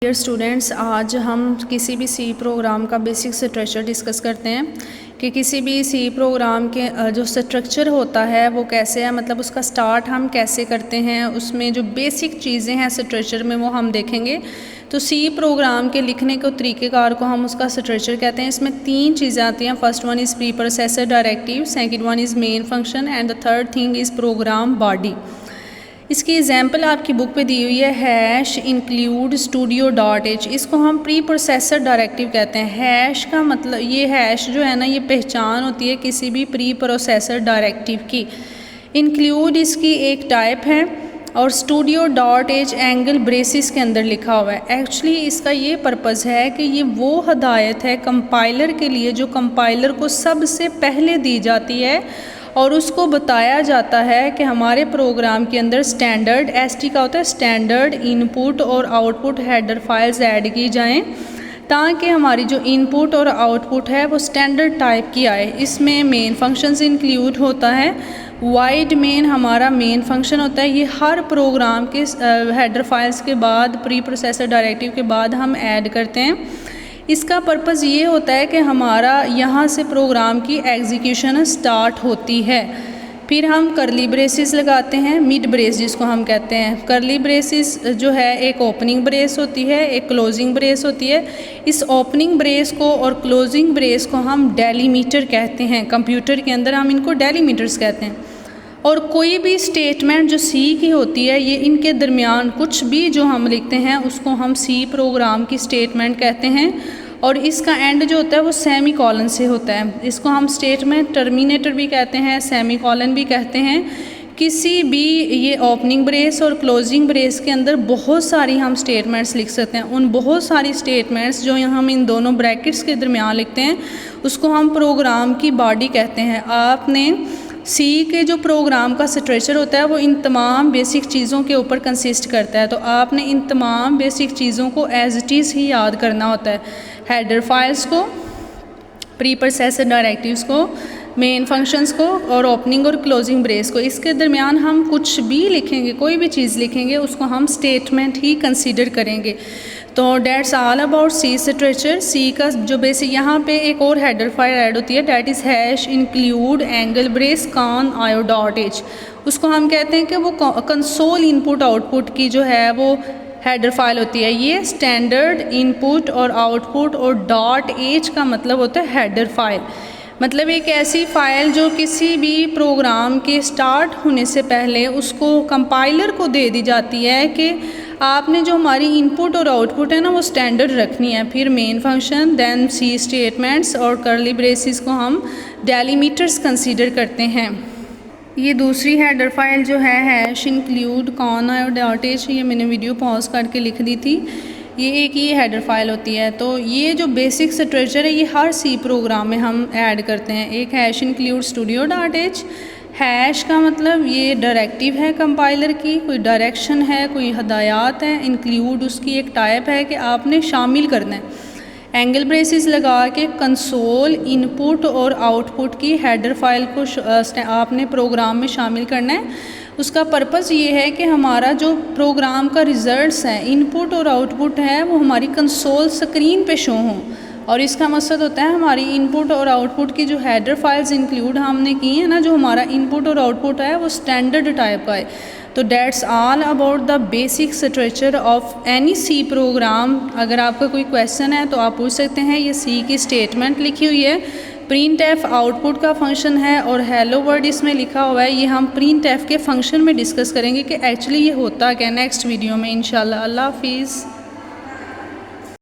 Dear students, आज हम किसी भी सी प्रोग्राम का बेसिक स्ट्रक्चर डिस्कस करते हैं कि किसी भी सी प्रोग्राम के जो स्ट्रक्चर होता है वो कैसे है, मतलब उसका स्टार्ट हम कैसे करते हैं, उसमें जो बेसिक चीज़ें हैं स्ट्रक्चर में वो हम देखेंगे। तो सी प्रोग्राम के लिखने के तरीक़ेकार को हम उसका स्ट्रक्चर कहते हैं। इसमें तीन चीज़ें आती हैं। First one is pre processor directive, second one is main function and the third thing is programme body. इसकी एग्जाम्पल आपकी बुक पे दी हुई है hash include studio dot H. इसको हम प्री प्रोसेसर डायरेक्टिव कहते हैं। हैश का मतलब, ये हैश जो है ना, ये पहचान होती है किसी भी प्री प्रोसेसर डायरेक्टिव की। इंक्लूड इसकी एक टाइप है और studio dot H angle braces के अंदर लिखा हुआ है। एक्चुअली इसका ये पर्पज़ है कि ये वो हदायत है कंपाइलर के लिए जो कंपाइलर को सबसे पहले दी जाती है और उसको बताया जाता है कि हमारे प्रोग्राम के अंदर स्टैंडर्ड एसटी का होता है, स्टैंडर्ड इनपुट और आउटपुट हेडर फाइल्स ऐड की जाएं ताकि हमारी जो इनपुट और आउटपुट है वो स्टैंडर्ड टाइप की आए। इसमें मेन फंक्शंस इंक्लूड होता है। वाइड मेन हमारा मेन फंक्शन होता है। ये हर प्रोग्राम के हेडर फाइल्स के बाद, प्री प्रोसेसर डायरेक्टिव के बाद हम ऐड करते हैं। इसका पर्पज़ ये होता है कि हमारा यहाँ से प्रोग्राम की एग्जीक्यूशन स्टार्ट होती है। फिर हम करली ब्रेसिस लगाते हैं, मिड ब्रेस जिसको हम कहते हैं। करली ब्रेसिस जो है एक ओपनिंग ब्रेस होती है, एक क्लोजिंग ब्रेस होती है। इस ओपनिंग ब्रेस को और क्लोजिंग ब्रेस को हम डेलीमीटर कहते हैं। कंप्यूटर के अंदर हम इनको डेलीमीटर्स कहते हैं। और कोई भी स्टेटमेंट जो सी की होती है, ये इनके दरमियान कुछ भी जो हम लिखते हैं उसको हम सी प्रोग्राम की स्टेटमेंट कहते हैं। और इसका एंड जो होता है वो सेमी कॉलन से होता है। इसको हम स्टेटमेंट टर्मिनेटर भी कहते हैं, सेमी कॉलन भी कहते हैं। किसी भी ये ओपनिंग ब्रेस और क्लोजिंग ब्रेस के अंदर बहुत सारी हम स्टेटमेंट्स लिख सकते हैं। उन बहुत सारी स्टेटमेंट्स जो हम इन दोनों ब्रैकेट्स के दरमियान लिखते हैं उसको हम प्रोग्राम की बॉडी कहते हैं। आपने सी के जो प्रोग्राम का स्ट्रक्चर होता है वो इन तमाम बेसिक चीज़ों के ऊपर कंसिस्ट करता है। तो आपने इन तमाम बेसिक चीज़ों को एज इट इज़ ही याद करना होता है। हेडर फाइल्स को, प्री प्रोसेसर डायरेक्टिव्स को, मेन फंक्शंस को और ओपनिंग और क्लोजिंग ब्रेस को। इसके दरमियान हम कुछ भी लिखेंगे, कोई भी चीज़ लिखेंगे उसको हम स्टेटमेंट ही कंसीडर करेंगे। तो that's all about C structure. C का जो बेसिक, यहाँ पे एक और हेडर फाइल ऐड होती है, that is hash include angle brace conio dot H. उसको हम कहते हैं कि वो कंसोल इनपुट आउटपुट की जो है वो हेडर फाइल होती है। ये स्टैंडर्ड इनपुट और आउटपुट और डॉट एच का मतलब होता है हेडर फाइल। मतलब एक ऐसी फ़ाइल जो किसी भी प्रोग्राम के स्टार्ट होने से पहले उसको कंपाइलर को दे दी जाती है कि आपने जो हमारी इनपुट और आउटपुट है ना वो स्टैंडर्ड रखनी है। फिर मेन फंक्शन, देन सी स्टेटमेंट्स और करली ब्रेसिस को हम डेलीमीटर्स कंसीडर करते हैं। ये दूसरी हेडर फाइल जो है हैश इंक्लूड कॉन और डॉट एच, ये मैंने वीडियो पॉज करके लिख दी थी। ये एक ही हेडर फाइल होती है। तो ये जो बेसिक स्ट्रक्चर है ये हर सी प्रोग्राम में हम ऐड करते हैं। एक hash include studio dot H. Hash का मतलब ये डायरेक्टिव है कंपाइलर की, कोई डायरेक्शन है, कोई हदायत है। इंक्लूड उसकी एक टाइप है कि आपने शामिल करना है। एंगल ब्रेसिस लगा के कंसोल इनपुट और आउटपुट की हेडर फाइल को आपने प्रोग्राम में शामिल करना है। उसका पर्पज़ ये है कि हमारा जो प्रोग्राम का रिज़ल्ट्स है, इनपुट और आउटपुट है, वो हमारी कंसोल स्क्रीन पे शो हों। और इसका मकसद होता है हमारी इनपुट और आउटपुट की जो हेडर फाइल्स इंक्लूड हमने की हैं ना, जो हमारा इनपुट और आउटपुट है वो स्टैंडर्ड टाइप का है। तो that's all about the basic structure of any C program. अगर आपका कोई क्वेश्चन है तो आप पूछ सकते हैं। ये सी की स्टेटमेंट लिखी हुई है। प्रिंट एफ आउटपुट का फंक्शन है और हेलो वर्ड इसमें लिखा हुआ है। ये हम प्रिंट एफ के फंक्शन में डिस्कस करेंगे कि एक्चुअली ये होता क्या, नेक्स्ट वीडियो में इंशाल्लाह। अल्लाह हाफिज़।